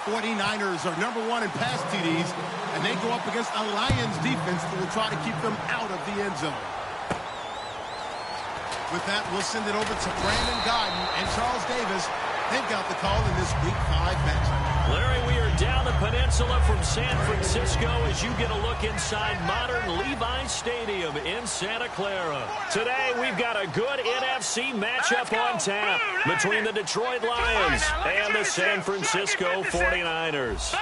49ers are #1 in pass TDs, and they go up against a Lions defense that will try to keep them out of the end zone. With that, we'll send it over to Brandon Godden and Charles Davis. They've got the call in this Week 5 matchup. Larry, we are down the peninsula from San Francisco as you get a look inside modern Levi's Stadium in Santa Clara. Today, we've got a good NFC matchup on tap between the Detroit Lions and the San Francisco 49ers.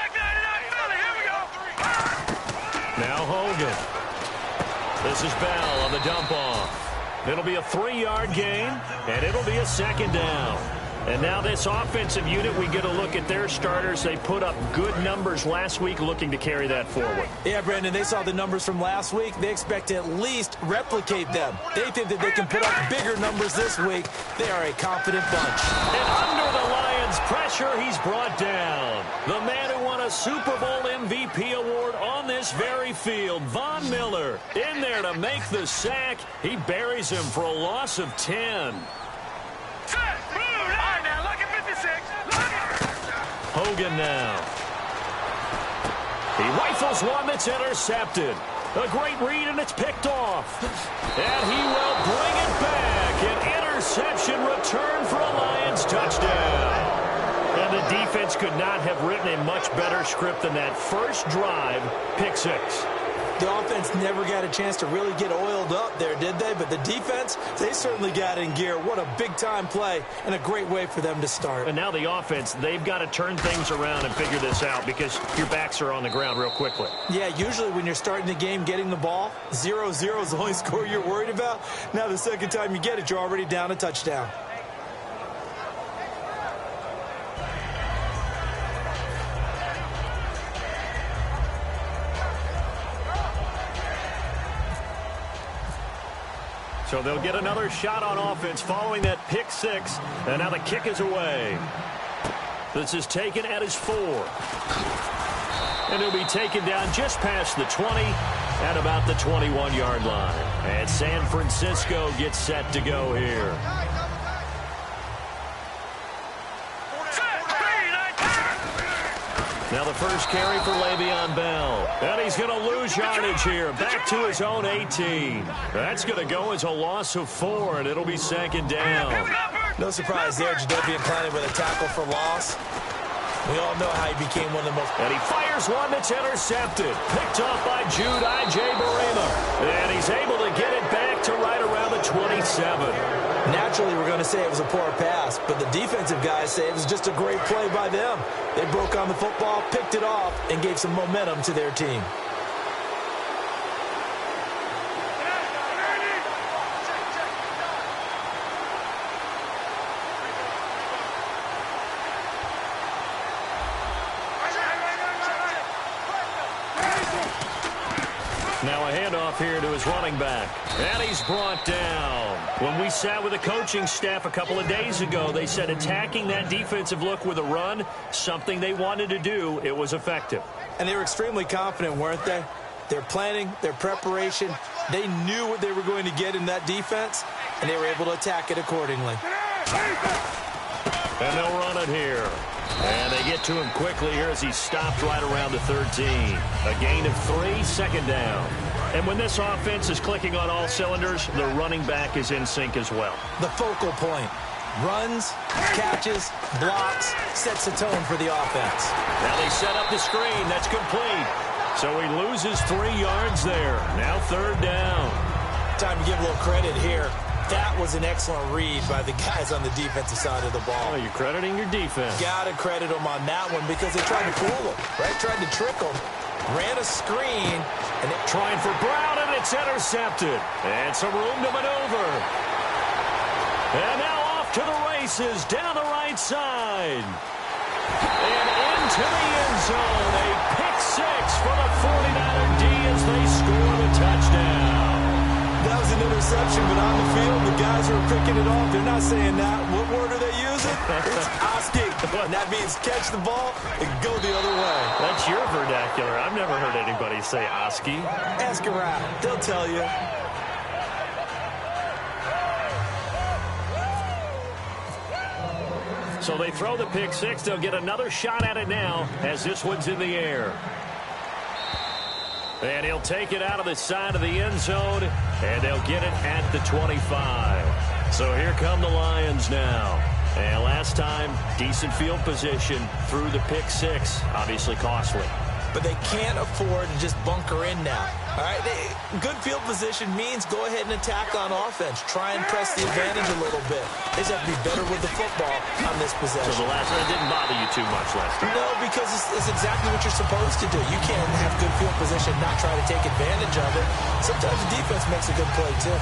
Now Hogan. This is Bell on the dump-off. It'll be a 3-yard gain, and it'll be a 2nd down. And now this offensive unit, we get a look at their starters. They put up good numbers last week, looking to carry that forward. Yeah, Brandon, they saw the numbers from last week. They expect to at least replicate them. They think that they can put up bigger numbers this week. They are a confident bunch. And under the Lions' pressure, he's brought down. The man who won a Super Bowl MVP award on this very field, Von Miller, in there to make the sack. He buries him for a loss of 10. Hogan now. He rifles one that's intercepted. A great read, and it's picked off. And he will bring it back. An interception return for a Lions touchdown. And the defense could not have written a much better script than that first drive, pick 6. The offense never got a chance to really get oiled up there, did they? But the defense, they certainly got in gear. What a big-time play and a great way for them to start. And now the offense, they've got to turn things around and figure this out because your backs are on the ground real quickly. Yeah, usually when you're starting the game getting the ball, 0-0 is the only score you're worried about. Now the second time you get it, you're already down a touchdown. So they'll get another shot on offense following that pick 6. And now the kick is away. This is taken at his 4. And he'll be taken down just past the 20 at about the 21-yard line. And San Francisco gets set to go here. Now the first carry for Le'Veon Bell. And he's going to lose yardage here. Back to his own 18. That's going to go as a loss of 4, and it'll be 2nd down. No surprise there, Jadeveon Clowney with a tackle for loss. We all know how he became one of the most... And he fires one that's intercepted. Picked off by Jude I.J. Barema. And he's able to get it back to right around the 27. Naturally, we're going to say it was a poor pass, but the defensive guys say it was just a great play by them. They broke on the football, picked it off, and gave some momentum to their team. Now a handoff here to his running back. And he's brought down. When we sat with the coaching staff a couple of days ago, they said attacking that defensive look with a run, something they wanted to do, it was effective. And they were extremely confident, weren't they? Their planning, their preparation, they knew what they were going to get in that defense, and they were able to attack it accordingly. And they'll run it here. And they get to him quickly here as he stopped right around the 13. A gain of 3, 2nd down. And when this offense is clicking on all cylinders, the running back is in sync as well. The focal point. Runs, catches, blocks, sets the tone for the offense. Now they set up the screen. That's complete. So he loses 3 yards there. Now 3rd down. Time to give a little credit here. That was an excellent read by the guys on the defensive side of the ball. Oh, you're crediting your defense. Got to credit them on that one because they tried to fool them, right? Tried to trick them. Ran a screen. And trying for Brown, and it's intercepted. And some room to maneuver. And now off to the races down the right side. And into the end zone. A pick 6 for the 49er D as they score the touchdown. That was an interception, but on the field, the guys who are picking it off, they're not saying that. What word are they using? It's Oski. And that means catch the ball and go the other way. That's your vernacular. I've never heard anybody say Oski. Ask around. They'll tell you. So they throw the pick six. They'll get another shot at it now as this one's in the air. And he'll take it out of the side of the end zone, and they'll get it at the 25. So here come the Lions now. And last time, decent field position through the pick six. Obviously costly. But they can't afford to just bunker in now. All right, good field position means go ahead and attack on offense. Try and press the advantage a little bit. They just have to be better with the football on this possession. So the last one didn't bother you too much last time? No, because it's exactly what you're supposed to do. You can't have good field position and not try to take advantage of it. Sometimes the defense makes a good play, too.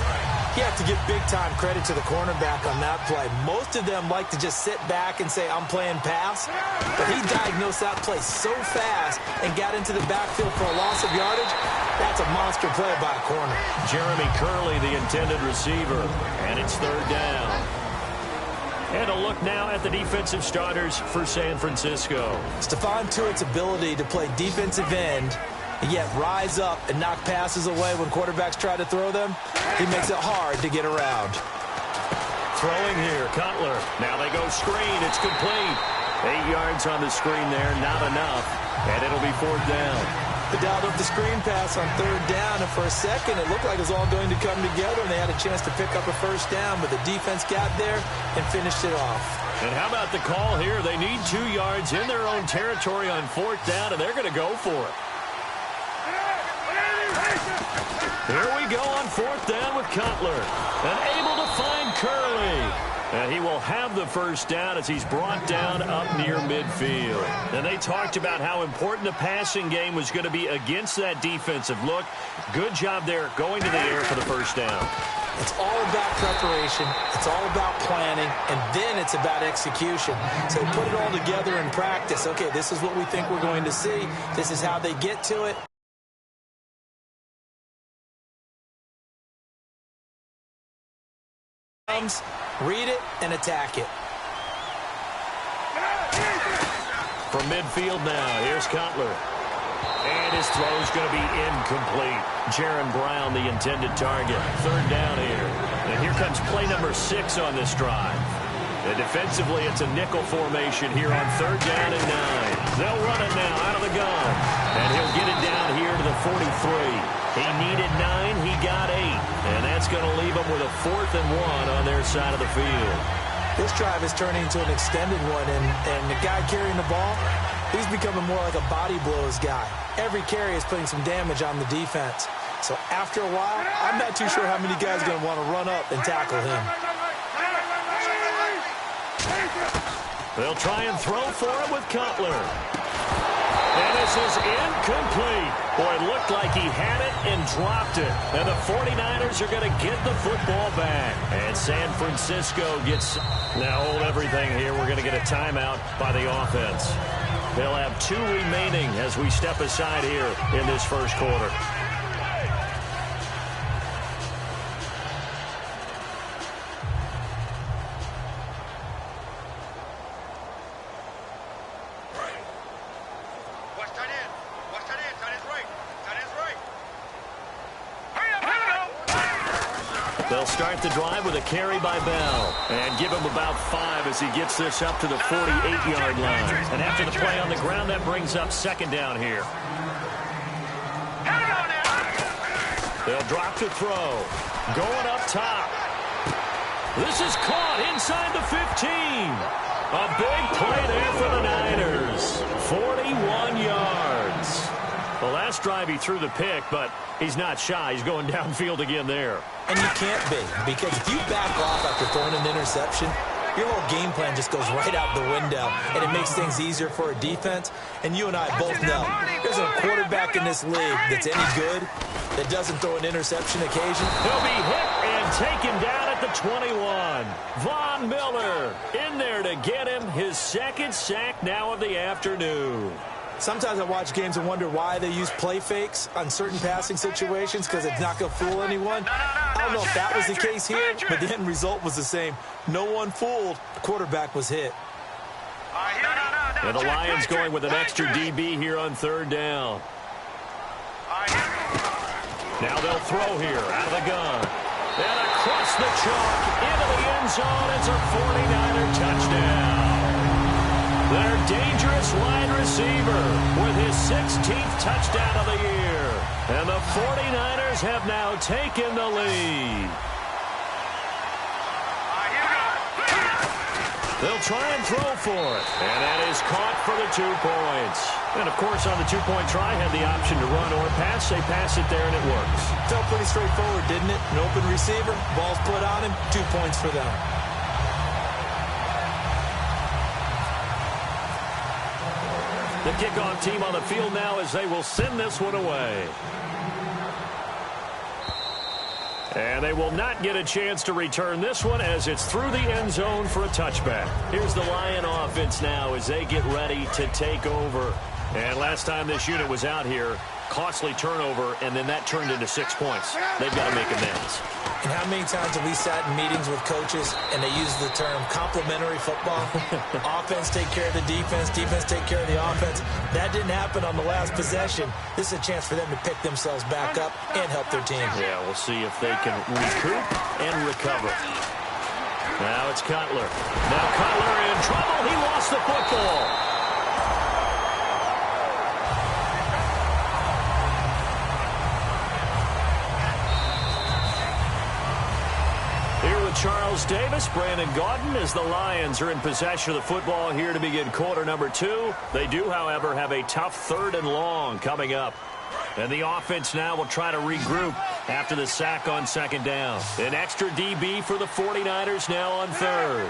You have to give big-time credit to the cornerback on that play. Most of them like to just sit back and say, I'm playing pass. But he diagnosed that play so fast and got into the backfield for a loss of yardage. That's a monster play by a corner. Jeremy Curley, the intended receiver, and it's third down. And a look now at the defensive starters for San Francisco. Stephon Tuitt's ability to play defensive end and yet rise up and knock passes away when quarterbacks try to throw them, he makes it hard to get around. Throwing here, Cutler. Now they go screen. It's complete. 8 yards on the screen there, not enough. And it'll be fourth down. They dialed up the screen pass on third down, and for a second it looked like it was all going to come together, and they had a chance to pick up a first down, but the defense got there and finished it off. And how about the call here? They need 2 yards in their own territory on fourth down, and they're going to go for it. Here we go on fourth down with Cutler. And able to find Curley. And he will have the first down as he's brought down up near midfield. And they talked about how important the passing game was going to be against that defensive look. Good job there going to the air for the first down. It's all about preparation. It's all about planning. And then it's about execution. So they put it all together in practice. Okay, this is what we think we're going to see. This is how they get to it. Read it and attack it. From midfield now, here's Cutler. And his throw's going to be incomplete. Jaron Brown, the intended target. Third down here. And here comes play number 6 on this drive. And defensively, it's a nickel formation here on third down and 9. They'll run it now out of the gun. And he'll get it down here to the 43. He needed 9, he got 8. And that's going to leave him with a 4th and 1 on their side of the field. This drive is turning into an extended one, and the guy carrying the ball, he's becoming more like a body blows guy. Every carry is putting some damage on the defense. So after a while, I'm not too sure how many guys are going to want to run up and tackle him. They'll try and throw for it with Cutler. And this is incomplete. Boy, it looked like he had it and dropped it. And the 49ers are going to get the football back. And San Francisco gets... Now hold everything here. We're going to get a timeout by the offense. They'll have 2 remaining as we step aside here in this first quarter. They'll start the drive with a carry by Bell and give him about 5 as he gets this up to the 48-yard line. And after the play on the ground, that brings up second down here. They'll drop to throw. Going up top. This is caught inside the 15. A big play there for the Niners. 41 yards. The last drive he threw the pick, but he's not shy. He's going downfield again there. And you can't be, because if you back off after throwing an interception, your whole game plan just goes right out the window, and it makes things easier for a defense. And you and I both know there's a quarterback in this league that's any good that doesn't throw an interception occasion. He'll be hit and taken down at the 21. Von Miller in there to get him his second sack now of the afternoon. Sometimes I watch games and wonder why they use play fakes on certain passing situations, because it's not going to fool anyone. I don't know if that was the case here, but the end result was the same. No one fooled. The quarterback was hit. And the Lions going with an extra DB here on third down. Now they'll throw here out of the gun. And across the chalk into the end zone. It's a 49er touchdown. Their dangerous wide receiver with his 16th touchdown of the year. And the 49ers have now taken the lead. They'll try and throw for it. And that is caught for the 2 points. And, of course, on the 2-point try, had the option to run or pass. They pass it there, and it works. Felt pretty straightforward, didn't it? An open receiver, ball's put on him, 2 points for them. The kickoff team on the field now as they will send this one away. And they will not get a chance to return this one as it's through the end zone for a touchback. Here's the Lion offense now as they get ready to take over. And last time this unit was out here, costly turnover, and then that turned into 6 points. They've got to make amends. And how many times have we sat in meetings with coaches and they use the term complementary football? Offense take care of the defense, defense take care of the offense. That didn't happen on the last possession. This is a chance for them to pick themselves back up and help their team. Yeah, we'll see if they can recoup and recover. Now it's Cutler. Now Cutler in trouble. He lost the football. Charles Davis, Brandon Gaudin, as the Lions are in possession of the football here to begin quarter number 2. They do, however, have a tough 3rd and long coming up. And the offense now will try to regroup after the sack on 2nd down. An extra DB for the 49ers now on 3rd.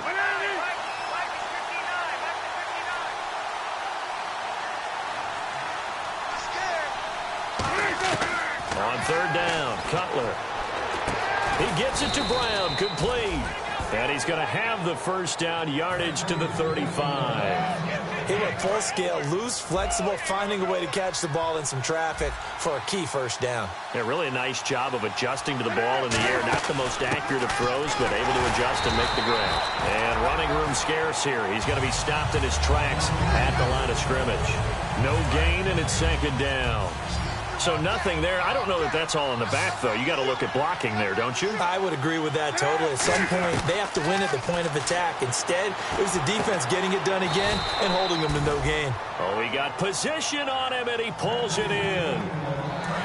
On 3rd down, Cutler. He gets it to Brown, complete. And he's going to have the first down, yardage to the 35. He went full scale, loose, flexible, finding a way to catch the ball in some traffic for a key first down. Yeah, really a nice job of adjusting to the ball in the air. Not the most accurate of throws, but able to adjust and make the grab. And running room scarce here. He's going to be stopped in his tracks at the line of scrimmage. No gain, and it's 2nd down. So nothing there. I don't know that that's all in the back, though. You got to look at blocking there, don't you? I would agree with that totally. At some point, they have to win at the point of attack. Instead, it was the defense getting it done again and holding them to no gain. Oh, he got position on him, and he pulls it in.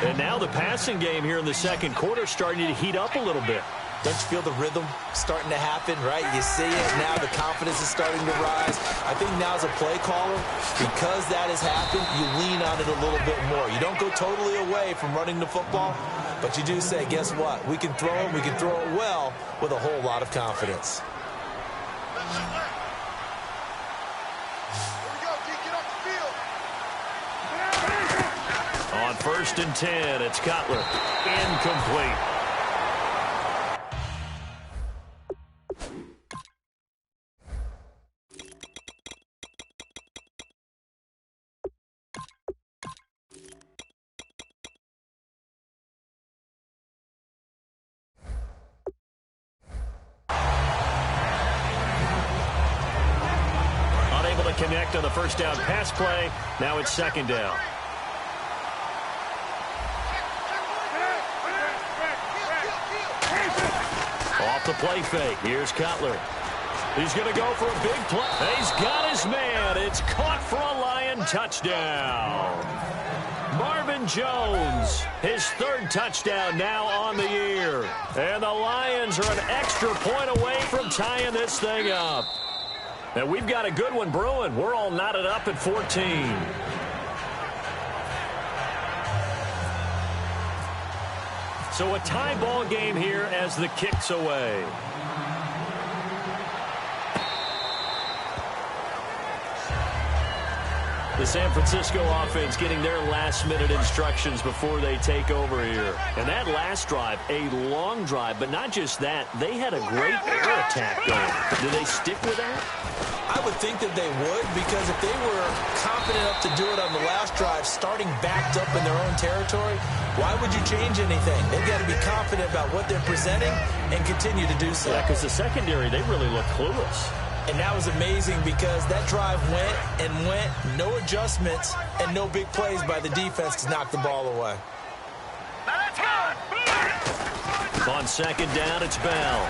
And now the passing game here in the 2nd quarter starting to heat up a little bit. Don't you feel the rhythm starting to happen, right? You see it now. The confidence is starting to rise. I think now as a play caller, because that has happened, you lean on it a little bit more. You don't go totally away from running the football, but you do say, guess what? We can throw it. We can throw it well with a whole lot of confidence. On 1st and 10, it's Cutler. Incomplete. Connect on the first down pass play. Now it's 2nd down. Off the play fake. Here's Cutler. He's going to go for a big play. He's got his man. It's caught for a Lion touchdown. Marvin Jones, his 3rd touchdown now on the year. And the Lions are an extra point away from tying this thing up. And we've got a good one brewing. We're all knotted up at 14. So a tie ball game here as the kick's away. The San Francisco offense getting their last-minute instructions before they take over here. And that last drive, a long drive, but not just that. They had a great air attack going. Do they stick with that? I would think that they would, because if they were confident enough to do it on the last drive, starting backed up in their own territory, why would you change anything? They've got to be confident about what they're presenting and continue to do so. Yeah, because the secondary, they really look clueless. And that was amazing because that drive went and went, no adjustments, and no big plays by the defense to knock the ball away. On 2nd down, it's Bell.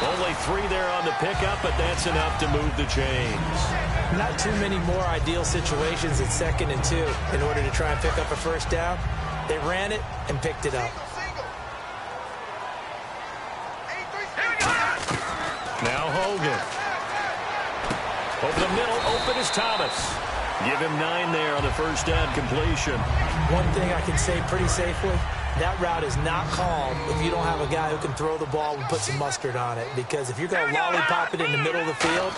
Only 3 there on the pickup, but that's enough to move the chains. Not too many more ideal situations at 2nd and 2 in order to try and pick up a first down. They ran it and picked it up. Now Hogan. Over the middle, open is Thomas. Give him 9 there on the first down completion. One thing I can say pretty safely, that route is not called if you don't have a guy who can throw the ball and put some mustard on it. Because if you're going to lollipop it in the middle of the field,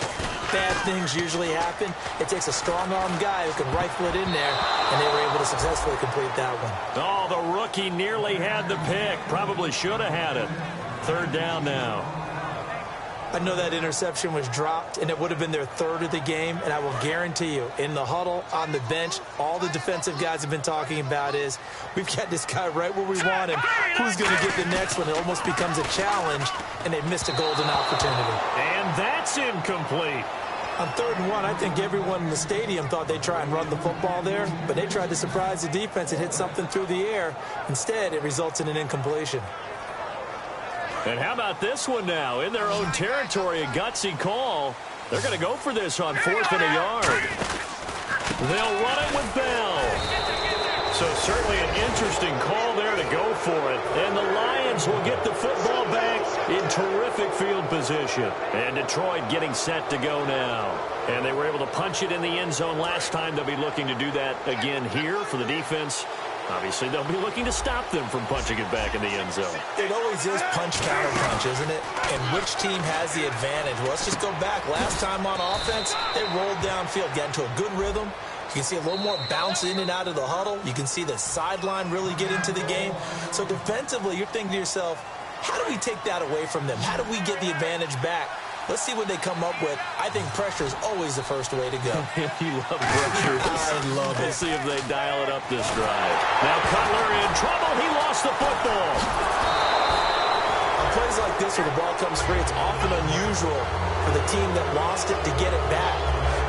bad things usually happen. It takes a strong-armed guy who can rifle it in there, and they were able to successfully complete that one. Oh, the rookie nearly had the pick. Probably should have had it. 3rd down now. I know that interception was dropped, and it would have been their 3rd of the game, and I will guarantee you, in the huddle, on the bench, all the defensive guys have been talking about is, we've got this guy right where we want him. Who's going to get the next one? It almost becomes a challenge, and they've missed a golden opportunity. And that's incomplete. On 3rd and 1, I think everyone in the stadium thought they'd try and run the football there, but they tried to surprise the defense and hit something through the air. Instead, it results in an incompletion. And how about this one now? In their own territory, a gutsy call. They're going to go for this on 4th and a yard. They'll run it with Bell. So certainly an interesting call there to go for it. And the Lions will get the football back in terrific field position. And Detroit getting set to go now. And they were able to punch it in the end zone last time. They'll be looking to do that again here for the defense. Obviously, they'll be looking to stop them from punching it back in the end zone. It always is punch-counter-punch, isn't it? And which team has the advantage? Well, let's just go back. Last time on offense, they rolled downfield, got into a good rhythm. You can see a little more bounce in and out of the huddle. You can see the sideline really get into the game. So defensively, you're thinking to yourself, how do we take that away from them? How do we get the advantage back? Let's see what they come up with. I think pressure is always the first way to go. You love pressure. I love it. We'll see if they dial it up this drive. Now Cutler in trouble. He lost the football. On plays like this where the ball comes free, it's often unusual for the team that lost it to get it back.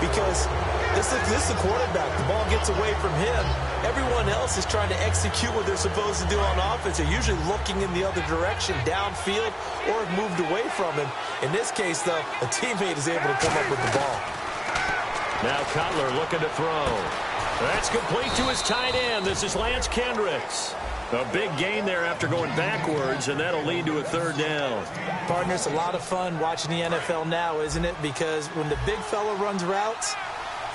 Because this is the quarterback. The ball gets away from him. Everyone else is trying to execute what they're supposed to do on offense. They're usually looking in the other direction, downfield, or have moved away from him. In this case, though, a teammate is able to come up with the ball. Now Cutler looking to throw. That's complete to his tight end. This is Lance Kendricks. A big gain there after going backwards, and that'll lead to a 3rd down. Partner, it's a lot of fun watching the NFL now, isn't it? Because when the big fella runs routes,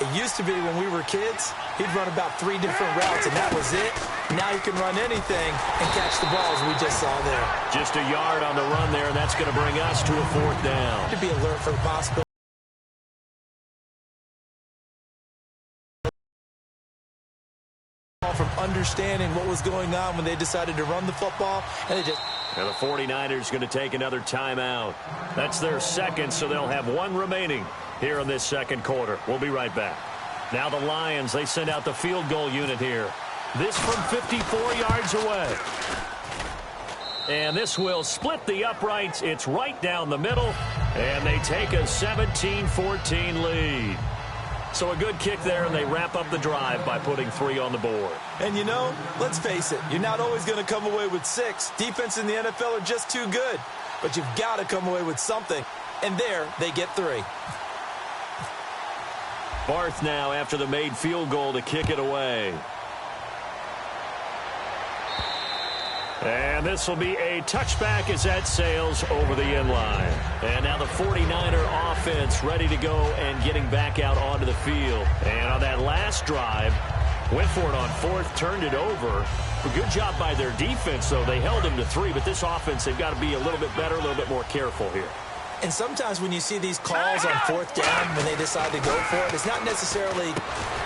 it used to be when we were kids, he'd run about 3 different routes, and that was it. Now you can run anything and catch the balls we just saw there. Just a yard on the run there, and that's going to bring us to a 4th down. To be alert for the possibility. From understanding what was going on when they decided to run the football, and they just... And the 49ers going to take another timeout. That's their 2nd, so they'll have 1 remaining here in this 2nd quarter. We'll be right back. Now the Lions, they send out the field goal unit here. This from 54 yards away. And this will split the uprights. It's right down the middle, and they take a 17-14 lead. So a good kick there, and they wrap up the drive by putting 3 on the board. And you know, let's face it, you're not always going to come away with 6. Defense in the NFL are just too good. But you've got to come away with something. And there, they get 3. Barth now after the made field goal to kick it away. And this will be a touchback as that sails over the end line. And now the 49er offense ready to go and getting back out onto the field. And on that last drive, went for it on 4th, turned it over. A good job by their defense, though. They held him to 3, but this offense, they've got to be a little bit better, a little bit more careful here. And sometimes when you see these calls on 4th down, when they decide to go for it, it's not necessarily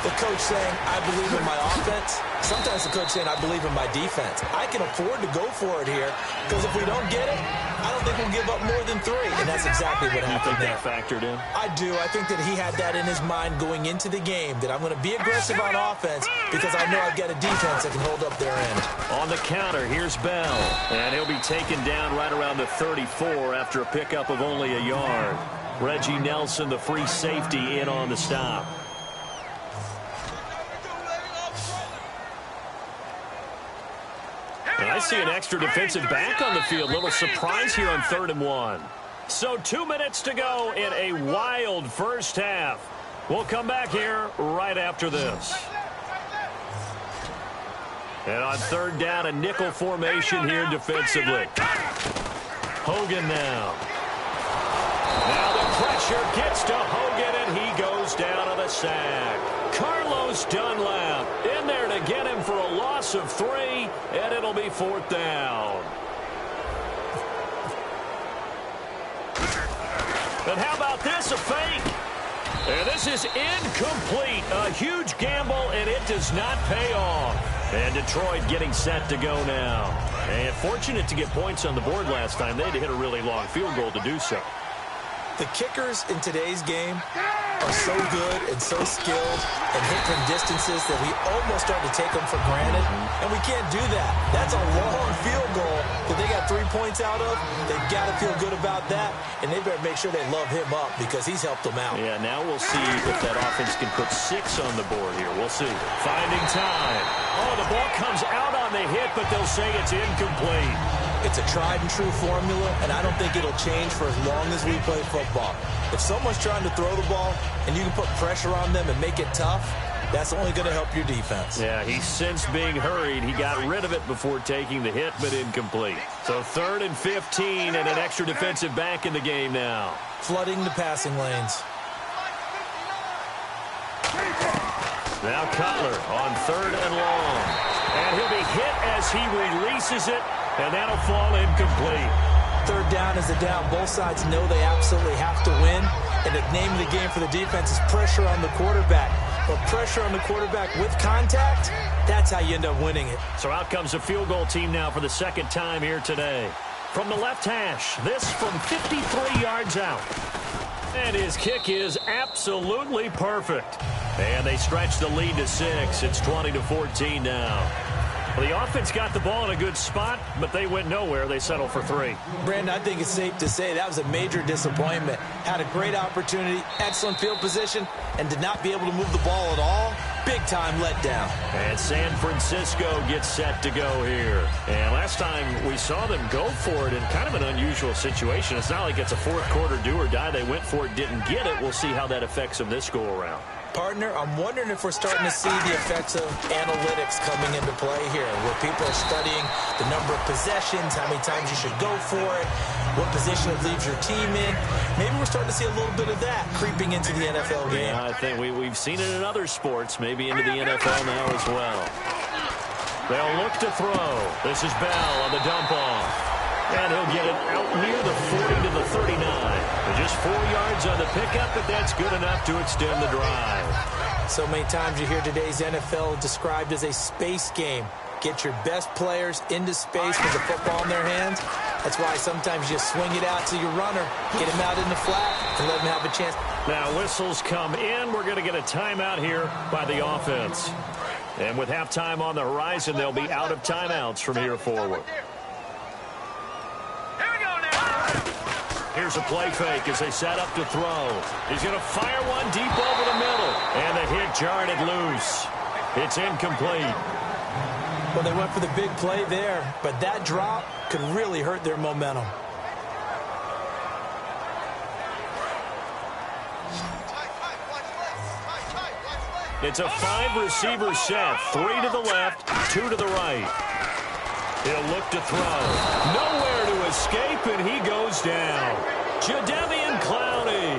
the coach saying, I believe in my offense. Sometimes the coach saying, I believe in my defense. I can afford to go for it here, because if we don't get it, I don't think we'll give up more than 3. And that's exactly what happened there. You think that factored in? I do. I think that he had that in his mind going into the game, that I'm going to be aggressive on offense because I know I've got a defense that can hold up their end. On the counter, here's Bell. And he'll be taken down right around the 34 after a pickup of only a yard. Reggie Nelson, the free safety, in on the stop. And I see an extra defensive back on the field. Little surprise here on 3rd and 1. So 2 minutes to go in a wild first half. We'll come back here right after this. And on third down, a nickel formation here defensively. Hogan now. Now the pressure gets to Hogan, and he goes down on a sack. Carlos Dunlap in there to get him for a loss of 3, and it'll be 4th down. And how about this, a fake? And this is incomplete. A huge gamble, and it does not pay off. And Detroit getting set to go now. And fortunate to get points on the board last time. They had to hit a really long field goal to do so. The kickers in today's game are so good and so skilled and hit from distances that we almost start to take them for granted, and we can't do that. That's a long field goal that they got 3 points out of. They've got to feel good about that, and they better make sure they love him up because he's helped them out. Yeah, now we'll see if that offense can put 6 on the board here. We'll see. Finding time. Oh, the ball comes out on the hit, but they'll say it's incomplete. It's a tried-and-true formula, and I don't think it'll change for as long as we play football. If someone's trying to throw the ball and you can put pressure on them and make it tough, that's only going to help your defense. Yeah, he sensed being hurried. He got rid of it before taking the hit, but incomplete. So 3rd and 15 and an extra defensive back in the game now. Flooding the passing lanes. Now Cutler on 3rd and long. And he'll be hit as he releases it, and that'll fall incomplete. 3rd down is a down. Both sides know they absolutely have to win. And the name of the game for the defense is pressure on the quarterback. But pressure on the quarterback with contact, that's how you end up winning it. So out comes a field goal team now for the 2nd time here today. From the left hash, this from 53 yards out. And his kick is absolutely perfect. And they stretch the lead to 6. It's 20-14 now. Well, the offense got the ball in a good spot, but they went nowhere. They settled for 3. Brandon, I think it's safe to say that was a major disappointment. Had a great opportunity, excellent field position, and did not be able to move the ball at all. Big-time letdown. And San Francisco gets set to go here. And last time we saw them go for it in kind of an unusual situation. It's not like it's a 4th quarter do or die. They went for it, didn't get it. We'll see how that affects them this go-around. Partner, I'm wondering if we're starting to see the effects of analytics coming into play here, where people are studying the number of possessions, how many times you should go for it, what position it leaves your team in. Maybe we're starting to see a little bit of that creeping into the NFL game. Yeah, I think we've seen it in other sports, maybe into the NFL now as well. They'll look to throw. This is Bell on the dump off. And he'll get it out near the 40 to the 39. Just 4 yards on the pickup, but that's good enough to extend the drive. So many times you hear today's NFL described as a space game. Get your best players into space with the football in their hands. That's why sometimes you swing it out to your runner, get him out in the flat, and let him have a chance. Now whistles come in. We're going to get a timeout here by the offense. And with halftime on the horizon, they'll be out of timeouts from here forward. Here's a play fake as they set up to throw. He's going to fire one deep over the middle. And the hit jarred it loose. It's incomplete. Well, they went for the big play there, but that drop could really hurt their momentum. It's a 5-receiver set. 3 to the left, 2 to the right. He'll look to throw. Nowhere to escape, and he goes down. Jadeveon Clowney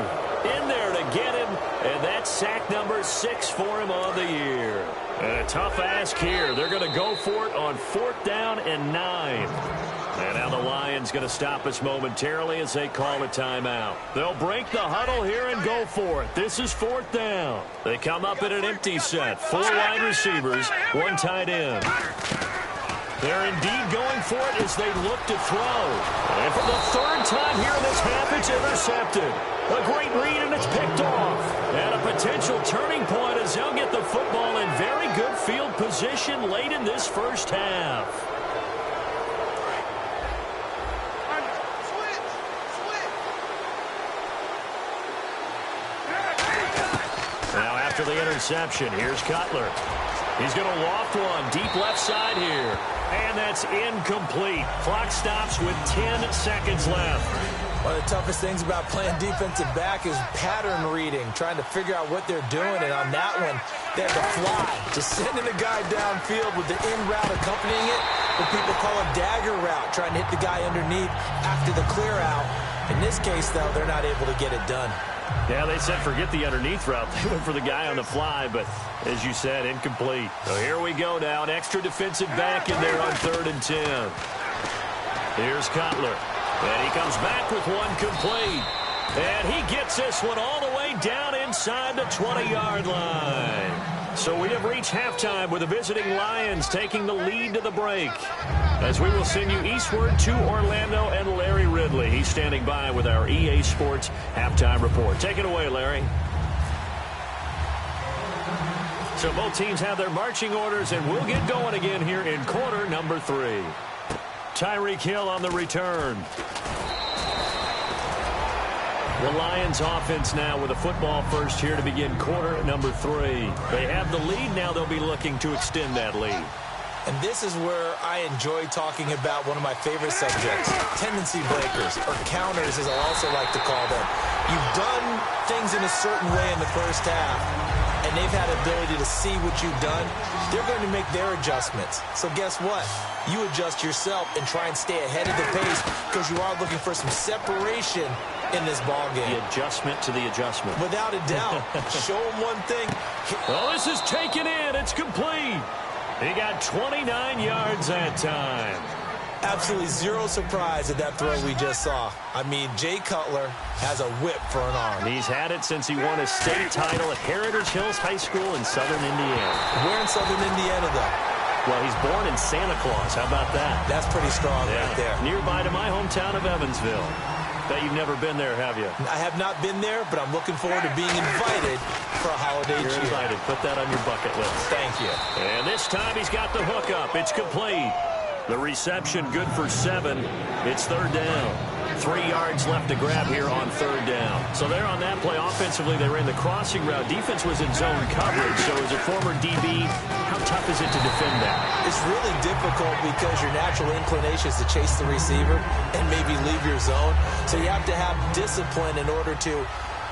in there to get him, and that's sack number 6 for him on the year. And a tough ask here. They're going to go for it on 4th down and 9. And now the Lions going to stop us momentarily as they call a timeout. They'll break the huddle here and go for it. This is 4th down. They come up in an empty set. 4 wide receivers, 1 tight end. They're indeed going for it as they look to throw. And for the 3rd time here in this half, it's intercepted. A great read, and it's picked off. And a potential turning point as they'll get the football in very good field position late in this first half. Now after the interception, here's Cutler. He's going to loft one deep left side here. And that's incomplete. Clock stops with 10 seconds left. One of the toughest things about playing defensive back is pattern reading, trying to figure out what they're doing. And on that one, they had to fly, just sending a guy downfield with the in route accompanying it, what people call a dagger route, trying to hit the guy underneath after the clear out. In this case, though, they're not able to get it done. Yeah, they said forget the underneath route. They went for the guy on the fly, but as you said, incomplete. So here we go now, an extra defensive back in there on 3rd and 10. Here's Cutler. And he comes back with one complete. And he gets this one all the way down inside the 20-yard line. So we have reached halftime with the visiting Lions taking the lead to the break. As we will send you eastward to Orlando and Larry Ridley. He's standing by with our EA Sports halftime report. Take it away, Larry. So both teams have their marching orders, and we'll get going again here in quarter number 3. Tyreek Hill on the return. The Lions offense now with a football first here to begin quarter number 3. They have the lead. Now they'll be looking to extend that lead. And this is where I enjoy talking about one of my favorite subjects, tendency breakers, or counters as I also like to call them. You've done things in a certain way in the first half, and they've had ability to see what you've done. They're going to make their adjustments. So guess what? You adjust yourself and try and stay ahead of the pace because you are looking for some separation in this ball game. The adjustment to the adjustment. Without a doubt. Show them one thing. Oh, this is taken in. It's complete. He got 29 yards that time. Absolutely zero surprise at that throw we just saw. I mean, Jay Cutler has a whip for an arm. He's had it since he won a state title at Heritage Hills High School in Southern Indiana. Where in Southern Indiana, though? Well, he's born in Santa Claus. How about that? That's pretty strong right there. Nearby to my hometown of Evansville. Bet you've never been there, have you? I have not been there, but I'm looking forward to being invited for a holiday cheer. You're invited. Put that on your bucket list. Thank you. And this time he's got the hook up. It's complete. The reception good for 7. It's 3rd down. 3 yards left to grab here on 3rd down. So there on that play, offensively, they ran the crossing route. Defense was in zone coverage. So as a former DB, how tough is it to defend that? It's really difficult because your natural inclination is to chase the receiver and maybe leave your zone. So you have to have discipline in order to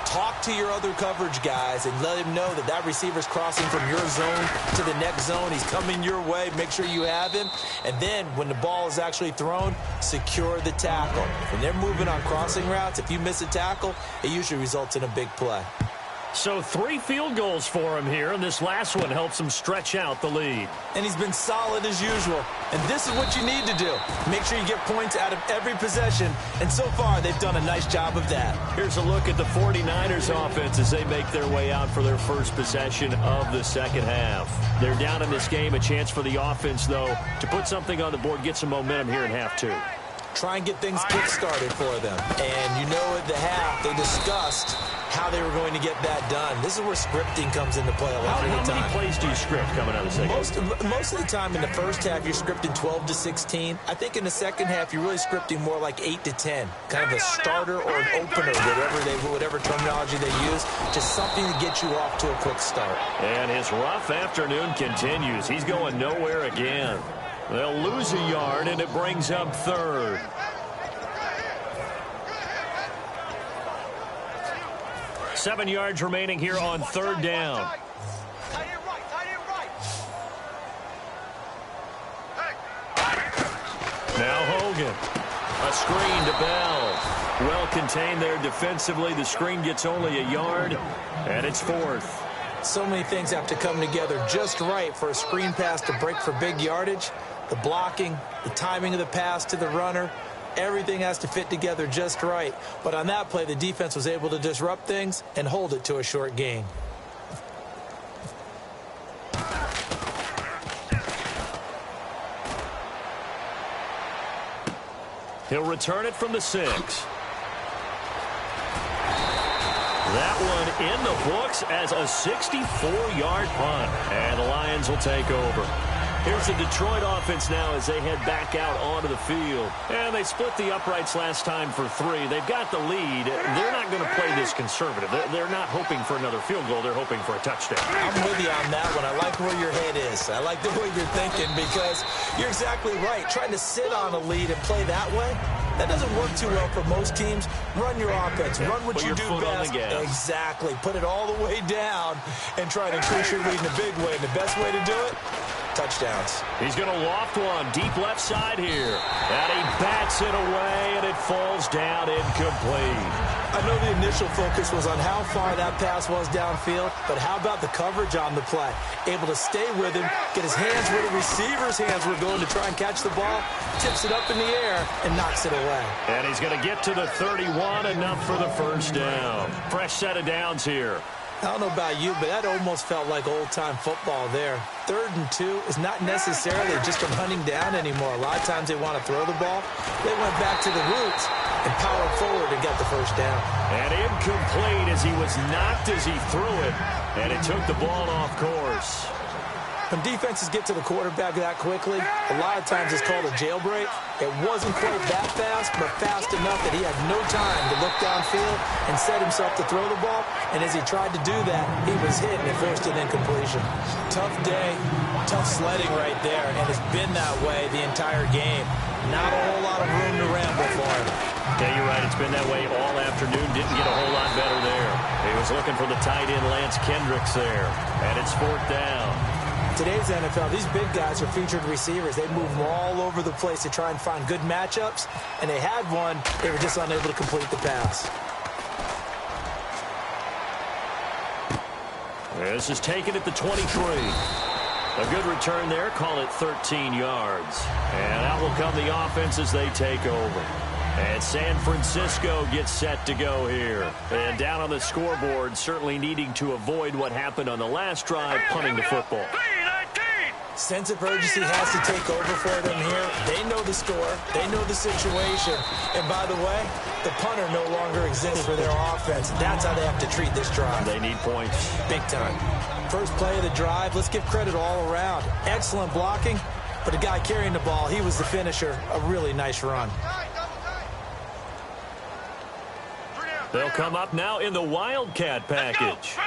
talk to your other coverage guys and let him know that that receiver's crossing from your zone to the next zone. He's coming your way. Make sure you have him. And then when the ball is actually thrown, secure the tackle. When they're moving on crossing routes, if you miss a tackle, it usually results in a big play. So 3 field goals for him here, and this last one helps him stretch out the lead. And he's been solid as usual. And this is what you need to do. Make sure you get points out of every possession. And so far, they've done a nice job of that. Here's a look at the 49ers offense as they make their way out for their first possession of the second half. They're down in this game. A chance for the offense, though, to put something on the board, get some momentum here in half 2. Try and get things kick-started for them. And you know at the half, they discussed how they were going to get that done. This is where scripting comes into play a lot of the time. How many plays do you script coming out of the second? Most of the time in the first half, you're scripting 12 to 16. I think in the second half, you're really scripting more like 8 to 10. Kind of a starter or an opener, whatever terminology they use. Just something to get you off to a quick start. And his rough afternoon continues. He's going nowhere again. They'll lose a yard, and it brings up 3rd. Seven yards remaining here on 3rd down. Now Hogan. A screen to Bell. Well contained there defensively. The screen gets only a yard, and it's 4th. So many things have to come together just right for a screen pass to break for big yardage. The blocking, the timing of the pass to the runner, everything has to fit together just right. But on that play, the defense was able to disrupt things and hold it to a short gain. He'll return it from the 6. That one in the books as a 64-yard punt. And the Lions will take over. Here's the Detroit offense now as they head back out onto the field. And they split the uprights last time for 3. They've got the lead. They're not going to play this conservative. They're not hoping for another field goal. They're hoping for a touchdown. I'm with you on that one. I like where your head is. I like the way you're thinking because you're exactly right. Trying to sit on a lead and play that way, That doesn't work too well for most teams. Run your offense. Run what you do best. Exactly. Put it all the way down and try to increase your lead in a big way. And the best way to do it, touchdowns. He's going to loft one deep left side here. And he bats it away, and it falls down incomplete. I know the initial focus was on how far that pass was downfield, but how about the coverage on the play? Able to stay with him, get his hands where the receiver's hands were going to try and catch the ball, tips it up in the air, and knocks it away. And he's going to get to the 31, enough for the first down. Fresh set of downs here. I don't know about you, but that almost felt like old-time football there. 3rd and 2 is not necessarily just from hunting down anymore. A lot of times they want to throw the ball. They went back to the roots and powered forward and got the first down. And incomplete as he was knocked as he threw it, and it took the ball off course. When defenses get to the quarterback that quickly, a lot of times it's called a jailbreak. It wasn't quite that fast, but fast enough that he had no time to look downfield and set himself to throw the ball. And as he tried to do that, he was hit and it forced an incompletion. Tough day, tough sledding right there, and it's been that way the entire game. Not a whole lot of room to ramble for him. Yeah, you're right. It's been that way all afternoon. Didn't get a whole lot better there. He was looking for the tight end, Lance Kendricks, there. And it's 4th down. Today's NFL, these big guys are featured receivers. They move all over the place to try and find good matchups, and they had one. They were just unable to complete the pass. This is taken at the 23. A good return there. Call it 13 yards. And out will come the offense as they take over. And San Francisco gets set to go here. And down on the scoreboard, certainly needing to avoid what happened on the last drive, punting the football. Sense of urgency has to take over for them here. They know the score. They know the situation. And by the way, the punter no longer exists for their offense. That's how they have to treat this drive. They need points. Big time. First play of the drive, let's give credit all around. Excellent blocking, but the guy carrying the ball, he was the finisher. A really nice run. They'll come up now in the Wildcat package.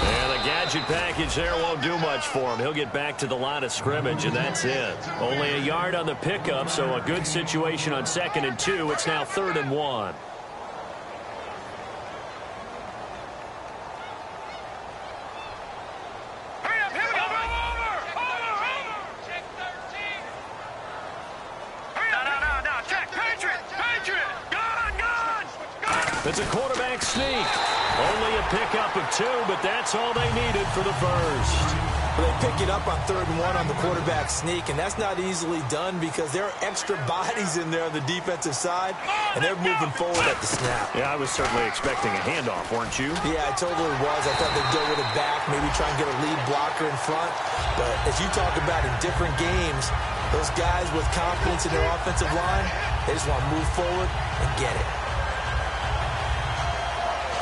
And the gadget package there won't do much for him. He'll get back to the line of scrimmage, and that's it. Only a yard on the pickup, so a good situation on 2nd and 2. It's now 3rd and 1. It's a quarterback sneak. Only a pickup of 2, but that's all they needed for the first. Well, they pick it up on 3rd and 1 on the quarterback sneak, and that's not easily done because there are extra bodies in there on the defensive side, and they're moving forward at the snap. Yeah, I was certainly expecting a handoff, weren't you? Yeah, I totally was. I thought they'd go with it back, maybe try and get a lead blocker in front. But as you talk about in different games, those guys with confidence in their offensive line, they just want to move forward and get it.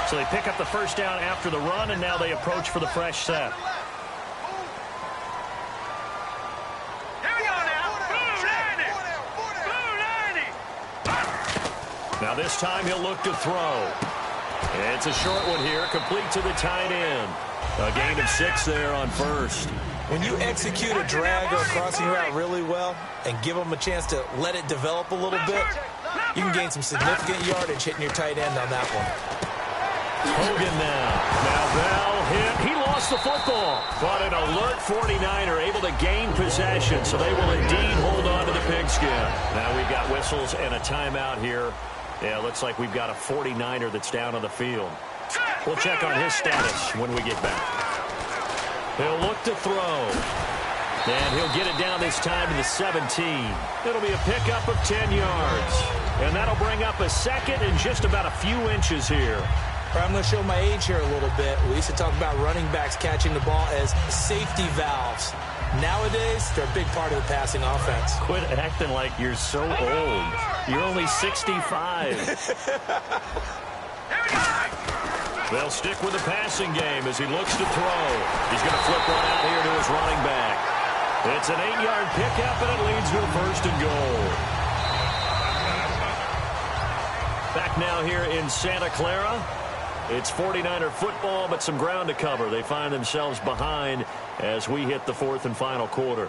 So they pick up the first down after the run, and now they approach for the fresh set. Now this time he'll look to throw. It's a short one here, complete to the tight end. A gain of 6 there on first. When you execute a drag or a crossing route really well and give them a chance to let it develop a little bit, you can gain some significant yardage hitting your tight end on that one. Hogan now. Now Bell hit. He lost the football. But an alert 49er able to gain possession, so they will indeed hold on to the pigskin. Now we've got whistles and a timeout here. Yeah, looks like we've got a 49er that's down on the field. We'll check on his status when we get back. He'll look to throw. And he'll get it down this time to the 17. It'll be a pickup of 10 yards. And that'll bring up a 2nd and just about a few inches here. I'm going to show my age here a little bit. We used to talk about running backs catching the ball as safety valves. Nowadays, they're a big part of the passing offense. Quit acting like you're so old. You're only 65. They'll stick with the passing game as he looks to throw. He's going to flip one out here to his running back. It's an 8-yard pickup, and it leads to a 1st and goal. Back now here in Santa Clara. It's 49er football, but some ground to cover. They find themselves behind as we hit the 4th and final quarter.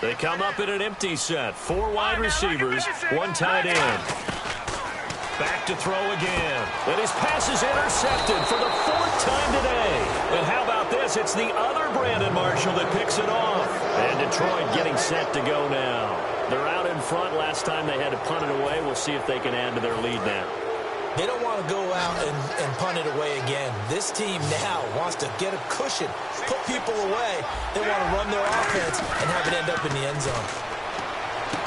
They come up in an empty set. 4 wide receivers, 1 tight end. Back to throw again. And his pass is intercepted for the 4th time today. And how about this? It's the other Brandon Marshall that picks it off. And Detroit getting set to go now. They're out in front. Last time they had to punt it away. We'll see if they can add to their lead now. They don't want to go out and punt it away again. This team now wants to get a cushion, put people away. They want to run their offense and have it end up in the end zone.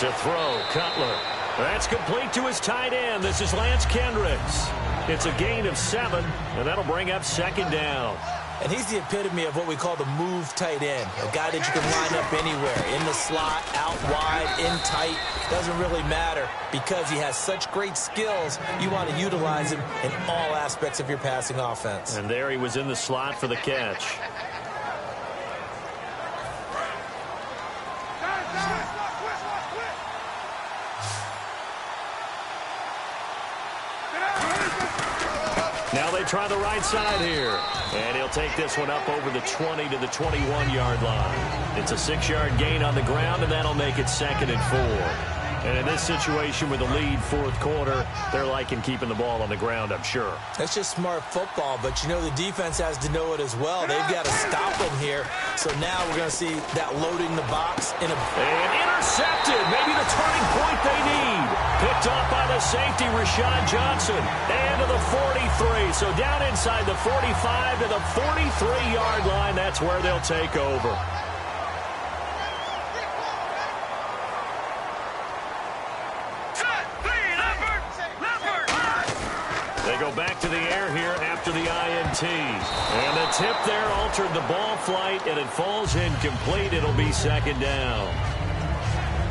To throw, Cutler. That's complete to his tight end. This is Lance Kendricks. It's a gain of 7, and that'll bring up 2nd down. And he's the epitome of what we call the move tight end, a guy that you can line up anywhere, in the slot, out wide, in tight. Doesn't really matter because he has such great skills. You want to utilize him in all aspects of your passing offense. And there he was in the slot for the catch. Now they try the right side here. And he'll take this one up over the 20 to the 21-yard line. It's a 6-yard gain on the ground, and that'll make it 2nd and 4. And in this situation with the lead 4th quarter, they're liking keeping the ball on the ground, I'm sure. That's just smart football, but you know the defense has to know it as well. They've got to stop them here. So now we're going to see that loading the box in a... And intercepted. Maybe the turning point they need. Picked off by the safety, Rashad Johnson. And to the 43. So down inside the 45 to the 43-yard line. That's where they'll take over. They go back to the air here after the INT. And the tip there altered the ball flight, and it falls incomplete. It'll be 2nd down.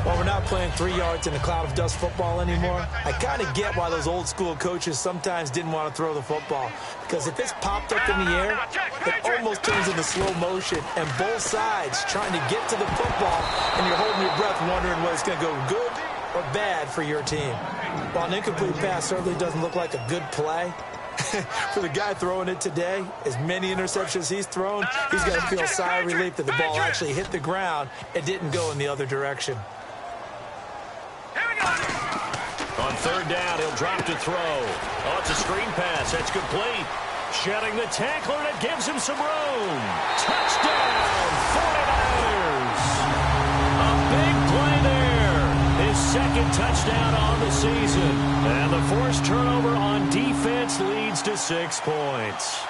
Well, we're not playing 3 yards in a cloud of dust football anymore. I kind of get why those old school coaches sometimes didn't want to throw the football. Because if it's popped up in the air, it almost turns into slow motion. And both sides trying to get to the football, and you're holding your breath wondering whether it's going to go good or bad for your team. While an incomplete pass certainly doesn't look like a good play, for the guy throwing it today, as many interceptions he's thrown, he's got to feel a sigh of relief that the ball actually hit the ground and didn't go in the other direction. On 3rd down, he'll drop to throw. Oh, it's a screen pass. That's complete. Shedding the tackler, and it gives him some room. Touchdown, 49ers. A big play there. His 2nd touchdown on the season. And the forced turnover on defense leads to 6 points.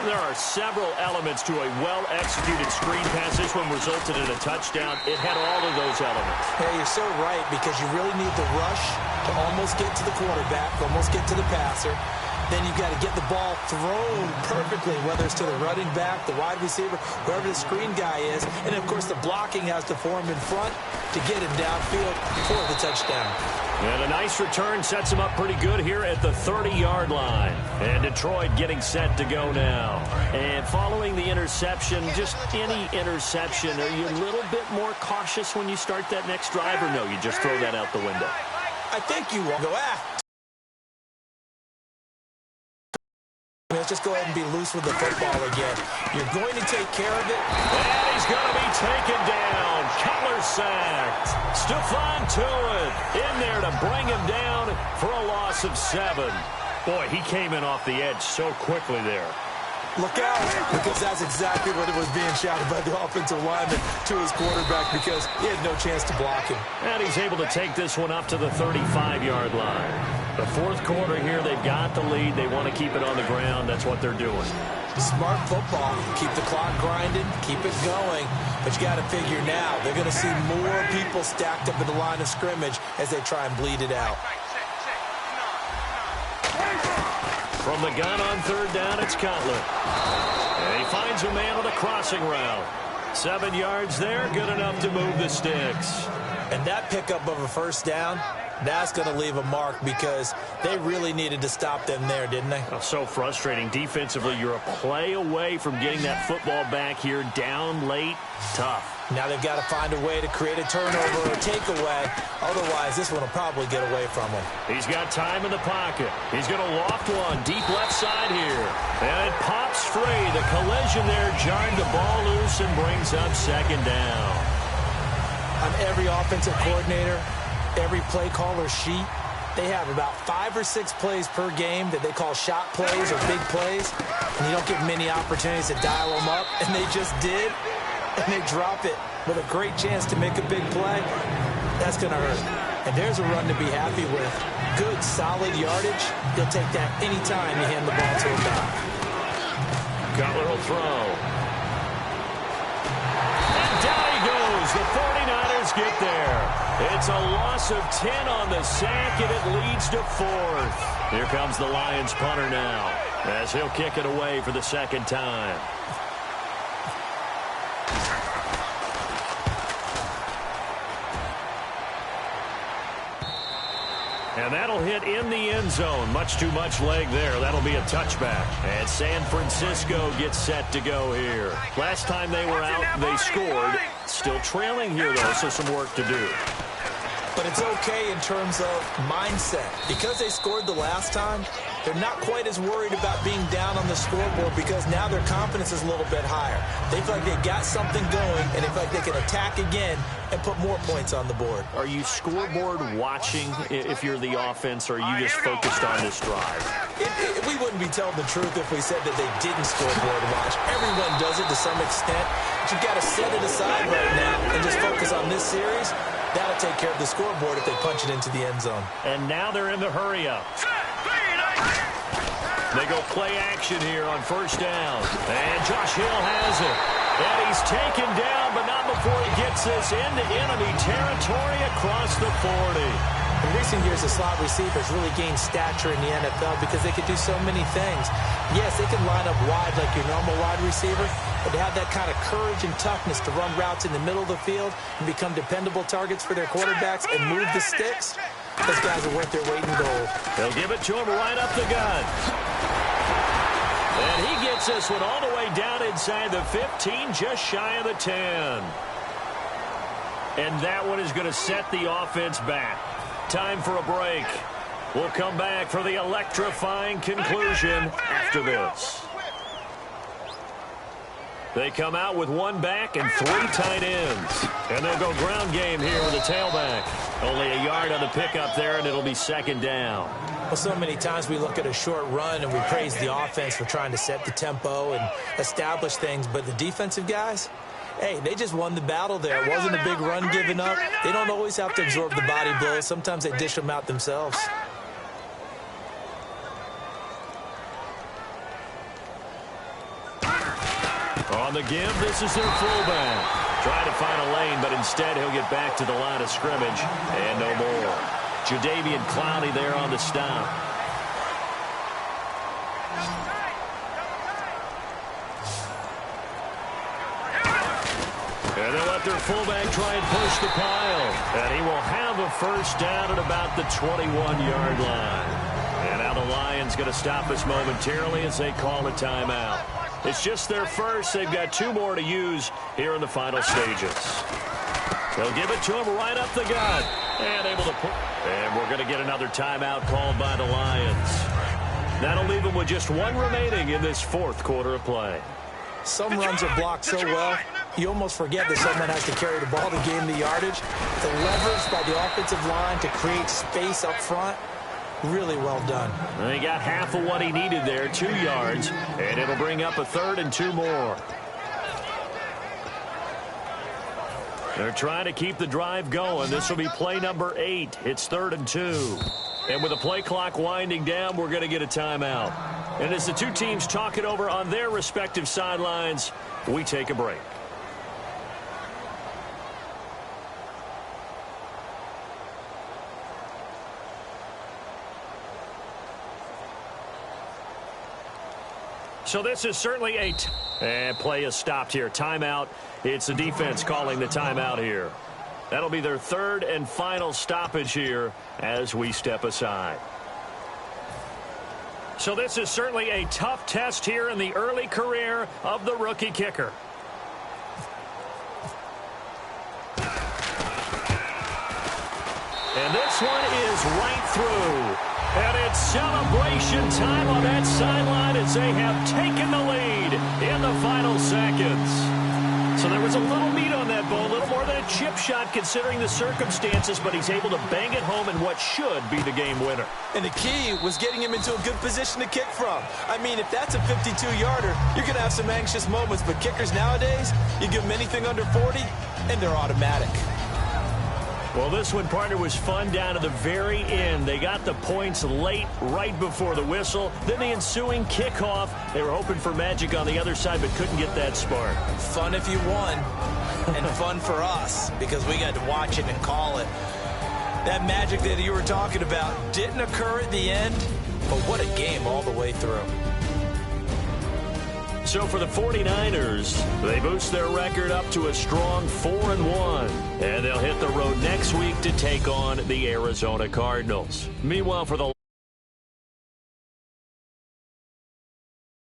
There are several elements to a well-executed screen pass. This one resulted in a touchdown. It had all of those elements. Hey, you're so right, because you really need the rush to almost get to the quarterback, almost get to the passer. Then you've got to get the ball thrown perfectly, whether it's to the running back, the wide receiver, wherever the screen guy is. And, of course, the blocking has to form in front to get him downfield for the touchdown. And a nice return sets him up pretty good here at the 30-yard line. And Detroit getting set to go now. And following the interception, just any interception, are you a little bit more cautious when you start that next drive, or no, you just throw that out the window? I think you will go Let's just go ahead and be loose with the football again. You're going to take care of it. And he's going to be taken down. Cutler sacked. Stephon Tuitt in there to bring him down for a loss of 7. Boy, he came in off the edge so quickly there. Look out, because that's exactly what it was being shouted by the offensive lineman to his quarterback, because he had no chance to block him. And he's able to take this one up to the 35-yard line. The 4th quarter here, they've got the lead. They want to keep it on the ground. That's what they're doing. Smart football. Keep the clock grinding. Keep it going. But you got to figure now, they're going to see more people stacked up in the line of scrimmage as they try and bleed it out. From the gun on 3rd down, it's Cutler. And he finds a man on the crossing route. 7 yards there, good enough to move the sticks. And that pickup of a 1st down, that's going to leave a mark, because they really needed to stop them there, didn't they? Oh, so frustrating. Defensively, you're a play away from getting that football back here, down late. Tough. Now they've got to find a way to create a turnover or a takeaway. Otherwise, this one will probably get away from him. He's got time in the pocket. He's going to loft one deep left side here. And it pops free. The collision there jarred the ball loose and brings up 2nd down. On every offensive coordinator, every play caller sheet, they have about 5 or 6 plays per game that they call shot plays or big plays, and you don't get many opportunities to dial them up, and they just did, and they drop it with a great chance to make a big play. That's going to hurt. And there's a run to be happy with. Good, solid yardage. You'll take that anytime you hand the ball to a back. Cutler will throw. And down he goes. The 49ers get there. It's a loss of 10 on the sack, and it leads to 4th. Here comes the Lions punter now, as he'll kick it away for the second time. And that'll hit in the end zone. Much too much leg there. That'll be a touchback. And San Francisco gets set to go here. Last time they were out, they scored. Still trailing here, though, so some work to do. But it's okay in terms of mindset. Because they scored the last time, they're not quite as worried about being down on the scoreboard because now their confidence is a little bit higher. They feel like they've got something going, and they feel like they can attack again and put more points on the board. Are you scoreboard watching if you're the offense, or are you just focused on this drive? We wouldn't be telling the truth if we said that they didn't scoreboard watch. Everyone does it to some extent. But you've got to set it aside right now and just focus on this series. That'll take care of the scoreboard if they punch it into the end zone. And now they're in the hurry-up. They go play action here on first down. And Josh Hill has it. And he's taken down, but not before he gets this into enemy territory across the 40. In recent years, the slot receivers really gained stature in the NFL because they could do so many things. Yes, they can line up wide like your normal wide receiver, but to have that kind of courage and toughness to run routes in the middle of the field and become dependable targets for their quarterbacks and move the sticks, those guys are worth their weight in gold. They'll give it to him right up the gut. And he gets this one all the way down inside the 15, just shy of the 10. And that one is going to set the offense back. Time for a break. We'll come back for the electrifying conclusion after this. They come out with 1 back and 3 tight ends. And they'll go ground game here with a tailback. Only a yard on the pickup there, and it'll be second down. Well, so many times we look at a short run and we praise the offense for trying to set the tempo and establish things. But the defensive guys, hey, they just won the battle there. It wasn't a big run given up. They don't always have to absorb the body blows. Sometimes they dish them out themselves. On the give, this is their fullback. Trying to find a lane, but instead he'll get back to the line of scrimmage. And no more. Jadeveon Clowney there on the stop. And they'll let their fullback try and push the pile. And he will have a first down at about the 21-yard line. And now the Lions going to stop us momentarily as they call a timeout. It's just their first. They've got 2 more to use here in the final stages. They'll give it to him right up the gut. And able to put. And we're going to get another timeout called by the Lions. That'll leave them with just 1 remaining in this 4th quarter of play. Some runs are blocked so well, you almost forget that someone has to carry the ball to gain the yardage. The leverage by the offensive line to create space up front, really well done. He got half of what he needed there, 2 yards, and it'll bring up a 3rd and 2 more. They're trying to keep the drive going. This will be play number 8. It's 3rd and 2. And with the play clock winding down, we're going to get a timeout. And as the 2 teams talk it over on their respective sidelines, we take a break. So this is certainly and play is stopped here. Timeout. It's the defense calling the timeout here. That'll be their 3rd and final stoppage here as we step aside. So this is certainly a tough test here in the early career of the rookie kicker. And this one is right through. And it's celebration time on that sideline as they have taken the lead in the final seconds. So there was a little meat on that ball, a little more than a chip shot considering the circumstances, but he's able to bang it home in what should be the game winner. And the key was getting him into a good position to kick from. I mean, if that's a 52-yarder, you're going to have some anxious moments, but kickers nowadays, you give them anything under 40, and they're automatic. Well, this one, partner, was fun down to the very end. They got the points late, right before the whistle. Then the ensuing kickoff. They were hoping for magic on the other side, but couldn't get that spark. Fun if you won, and fun for us, because we got to watch it and call it. That magic that you were talking about didn't occur at the end, but what a game all the way through. So for the 49ers, they boost their record up to a strong 4-1. And they'll hit the road next week to take on the Arizona Cardinals. Meanwhile, for the